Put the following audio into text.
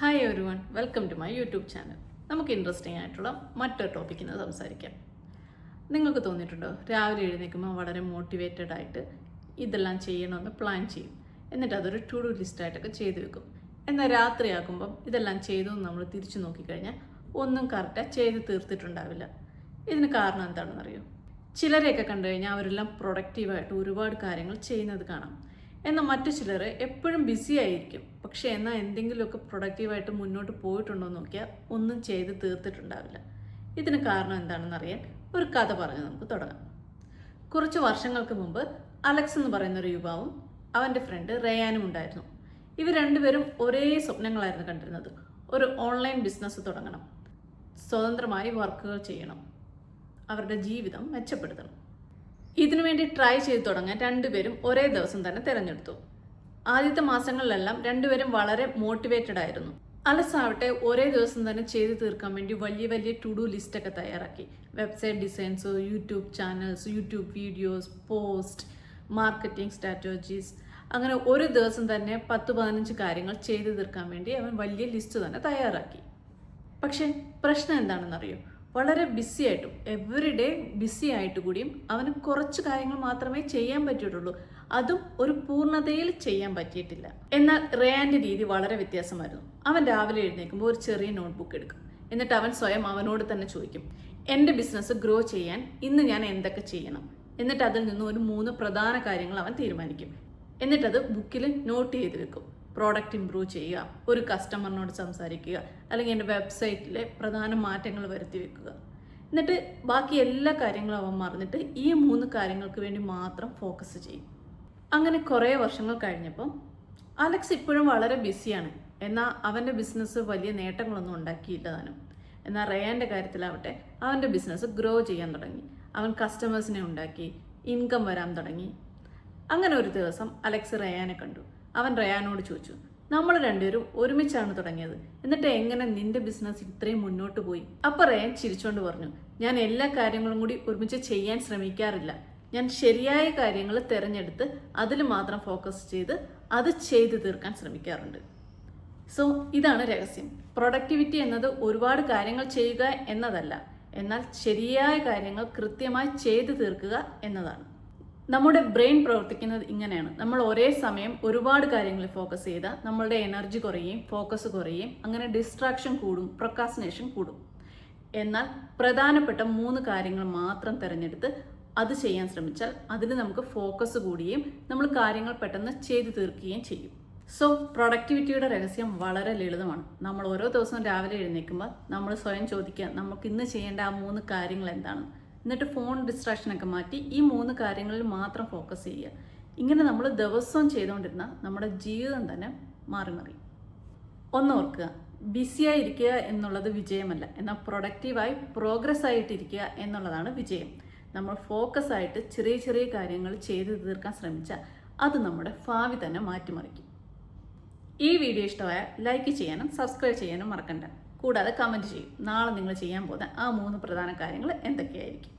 Hi everyone, welcome to my YouTube channel. നമുക്ക് interesting ആയിട്ടുള്ള മറ്റൊരു ടോപ്പിക്കിന് സംസാരിക്കാം. നിങ്ങൾക്ക് തോന്നിയിട്ടുണ്ടോ, രാവിലെ എഴുന്നേൽക്കുമ്പോൾ വളരെ മോട്ടിവേറ്റഡ് ആയിട്ട് ഇതെല്ലാം ചെയ്യണമെന്ന് പ്ലാൻ ചെയ്യും, എന്നിട്ട് അതൊരു ടു ഡു ലിസ്റ്റായിട്ടൊക്കെ ചെയ്തു വെക്കും. എന്നാൽ രാത്രിയാക്കുമ്പം ഇതെല്ലാം ചെയ്തു എന്ന് നമ്മൾ തിരിച്ചു നോക്കിക്കഴിഞ്ഞാൽ ഒന്നും കറക്റ്റായി ചെയ്ത് തീർത്തിട്ടുണ്ടാവില്ല. ഇതിന് കാരണം എന്താണെന്നറിയോ? ചിലരെയൊക്കെ കണ്ടു കഴിഞ്ഞാൽ അവരെല്ലാം പ്രൊഡക്റ്റീവായിട്ട് ഒരുപാട് കാര്യങ്ങൾ ചെയ്യുന്നത് കാണാം. എന്നാൽ മറ്റു ചിലർ എപ്പോഴും ബിസി ആയിരിക്കും, പക്ഷേ എന്നാൽ എന്തെങ്കിലുമൊക്കെ പ്രൊഡക്റ്റീവായിട്ട് മുന്നോട്ട് പോയിട്ടുണ്ടോ എന്ന് നോക്കിയാൽ ഒന്നും ചെയ്ത് തീർത്തിട്ടുണ്ടാവില്ല. ഇതിന് കാരണം എന്താണെന്നറിയാൻ ഒരു കഥ പറഞ്ഞ് നമുക്ക് തുടങ്ങാം. കുറച്ച് വർഷങ്ങൾക്ക് മുമ്പ് അലക്സ് എന്ന് പറയുന്ന ഒരു യുവാവും അവൻ്റെ ഫ്രണ്ട് റയാനും ഉണ്ടായിരുന്നു. ഇവർ രണ്ടുപേരും ഒരേ സ്വപ്നങ്ങളായിരുന്നു കണ്ടിരുന്നത്. ഒരു ഓൺലൈൻ ബിസിനസ് തുടങ്ങണം, സ്വതന്ത്രമായി വർക്കുകൾ ചെയ്യണം, അവരുടെ ജീവിതം മെച്ചപ്പെടുത്തണം. ഇതിനുവേണ്ടി ട്രൈ ചെയ്ത് തുടങ്ങാൻ രണ്ടുപേരും ഒരേ ദിവസം തന്നെ തിരഞ്ഞെടുത്തു. ആദ്യത്തെ മാസങ്ങളിലെല്ലാം രണ്ടുപേരും വളരെ മോട്ടിവേറ്റഡ് ആയിരുന്നു. അലക്സ് ആവട്ടെ ഒരേ ദിവസം തന്നെ ചെയ്തു തീർക്കാൻ വേണ്ടി വലിയ വലിയ ടു ഡു ലിസ്റ്റൊക്കെ തയ്യാറാക്കി. Website designs, YouTube channels, YouTube videos, post, marketing strategies, അങ്ങനെ ഒരു ദിവസം തന്നെ 10-15 കാര്യങ്ങൾ ചെയ്തു തീർക്കാൻ വേണ്ടി അവൻ വലിയ ലിസ്റ്റ് തന്നെ തയ്യാറാക്കി. പക്ഷേ പ്രശ്നം എന്താണെന്നറിയോ? വളരെ ബിസി ആയിട്ടും എവറിഡേ ബിസി ആയിട്ട് കൂടിയും അവന് കുറച്ച് കാര്യങ്ങൾ മാത്രമേ ചെയ്യാൻ പറ്റിയിട്ടുള്ളൂ. അതും ഒരു പൂർണ്ണതയിൽ ചെയ്യാൻ പറ്റിയിട്ടില്ല. എന്നാൽ റയാൻ്റെ രീതി വളരെ വ്യത്യാസമായിരുന്നു. അവൻ രാവിലെ എഴുന്നേൽക്കുമ്പോൾ ഒരു ചെറിയ നോട്ട്ബുക്ക് എടുക്കും. എന്നിട്ട് അവൻ സ്വയം അവനോട് തന്നെ ചോദിക്കും, എൻ്റെ ബിസിനസ് ഗ്രോ ചെയ്യാൻ ഇന്ന് ഞാൻ എന്തൊക്കെ ചെയ്യണം? എന്നിട്ട് അതിൽ നിന്ന് ഒരു 3 പ്രധാന കാര്യങ്ങൾ അവൻ തീരുമാനിക്കും. എന്നിട്ടത് ബുക്കിൽ നോട്ട് ചെയ്ത് വെക്കും. പ്രോഡക്റ്റ് ഇംപ്രൂവ് ചെയ്യുക, ഒരു കസ്റ്റമറിനോട് സംസാരിക്കുക, അല്ലെങ്കിൽ എൻ്റെ വെബ്സൈറ്റിലെ പ്രധാന മാറ്റങ്ങൾ വരുത്തി വെക്കുക. എന്നിട്ട് ബാക്കി എല്ലാ കാര്യങ്ങളും അവൻ മറന്നിട്ട് ഈ 3 കാര്യങ്ങൾക്ക് വേണ്ടി മാത്രം ഫോക്കസ് ചെയ്യും. അങ്ങനെ കുറേ വർഷങ്ങൾ കഴിഞ്ഞപ്പം അലക്സ് ഇപ്പോഴും വളരെ ബിസിയാണ്. എന്നാൽ അവൻ്റെ ബിസിനസ് വലിയ നേട്ടങ്ങളൊന്നും ഉണ്ടാക്കിയില്ല താനും. എന്നാൽ റയാൻ്റെ കാര്യത്തിലാവട്ടെ അവൻ്റെ ബിസിനസ് ഗ്രോ ചെയ്യാൻ തുടങ്ങി. അവൻ കസ്റ്റമേഴ്സിനെ ഉണ്ടാക്കി, ഇൻകം വരാൻ തുടങ്ങി. അങ്ങനെ ഒരു ദിവസം അലക്സ് റയാനെ കണ്ടു. അവൻ റയാനോട് ചോദിച്ചു, നമ്മൾ രണ്ടുപേരും ഒരുമിച്ചാണ് തുടങ്ങിയത്, എന്നിട്ട് എങ്ങനെ നിന്റെ ബിസിനസ് ഇത്രയും മുന്നോട്ട് പോയി? അപ്പോൾ റയാൻ ചിരിച്ചുകൊണ്ട് പറഞ്ഞു, ഞാൻ എല്ലാ കാര്യങ്ങളും കൂടി ഒരുമിച്ച് ചെയ്യാൻ ശ്രമിക്കാറില്ല. ഞാൻ ശരിയായ കാര്യങ്ങൾ തിരഞ്ഞെടുത്ത് അതിൽ മാത്രം ഫോക്കസ് ചെയ്ത് അത് ചെയ്തു തീർക്കാൻ ശ്രമിക്കാറുണ്ട്. സോ ഇതാണ് രഹസ്യം. പ്രൊഡക്ടിവിറ്റി എന്നത് ഒരുപാട് കാര്യങ്ങൾ ചെയ്യുക എന്നതല്ല, എന്നാൽ ശരിയായ കാര്യങ്ങൾ കൃത്യമായി ചെയ്തു തീർക്കുക എന്നതാണ്. നമ്മുടെ ബ്രെയിൻ പ്രവർത്തിക്കുന്നത് ഇങ്ങനെയാണ്. നമ്മൾ ഒരേ സമയം ഒരുപാട് കാര്യങ്ങളിൽ ഫോക്കസ് ചെയ്താൽ നമ്മളുടെ എനർജി കുറയുകയും ഫോക്കസ് കുറയുകയും അങ്ങനെ ഡിസ്ട്രാക്ഷൻ കൂടും, പ്രൊക്രാസ്റ്റിനേഷൻ കൂടും. എന്നാൽ പ്രധാനപ്പെട്ട 3 കാര്യങ്ങൾ മാത്രം തിരഞ്ഞെടുത്ത് അത് ചെയ്യാൻ ശ്രമിച്ചാൽ അതിൽ നമുക്ക് ഫോക്കസ് കൂടുകയും നമ്മൾ കാര്യങ്ങൾ പെട്ടെന്ന് ചെയ്തു തീർക്കുകയും ചെയ്യും. സോ പ്രൊഡക്ടിവിറ്റിയുടെ രഹസ്യം വളരെ ലളിതമാണ്. നമ്മൾ ഓരോ ദിവസവും രാവിലെ എഴുന്നേൽക്കുമ്പോൾ നമ്മൾ സ്വയം ചോദിക്കുക, നമുക്ക് ഇന്ന് ചെയ്യേണ്ട ആ 3 കാര്യങ്ങൾ എന്താണ്? എന്നിട്ട് ഫോൺ ഡിസ്ട്രാക്ഷനൊക്കെ മാറ്റി ഈ 3 കാര്യങ്ങളിൽ മാത്രം ഫോക്കസ് ചെയ്യുക. ഇങ്ങനെ നമ്മൾ ദിവസവും ചെയ്തുകൊണ്ടിരുന്നാൽ നമ്മുടെ ജീവിതം തന്നെ മാറി മറി. ഒന്ന് ഓർക്കുക, ബിസിയായി ഇരിക്കുക എന്നുള്ളത് വിജയമല്ല, എന്നാൽ പ്രൊഡക്റ്റീവായി പ്രോഗ്രസ് ആയിട്ടിരിക്കുക എന്നുള്ളതാണ് വിജയം. നമ്മൾ ഫോക്കസ് ആയിട്ട് ചെറിയ ചെറിയ കാര്യങ്ങൾ ചെയ്തു തീർക്കാൻ ശ്രമിച്ചാൽ അത് നമ്മുടെ ഭാവി തന്നെ മാറ്റിമറിക്കും. ഈ വീഡിയോ ഇഷ്ടമായാൽ ലൈക്ക് ചെയ്യാനും സബ്സ്ക്രൈബ് ചെയ്യാനും മറക്കണ്ട. കൂടാതെ കമൻറ്റ് ചെയ്യും, നാളെ നിങ്ങൾ ചെയ്യാൻ പോകുന്ന ആ 3 പ്രധാന കാര്യങ്ങൾ എന്തൊക്കെയായിരിക്കും.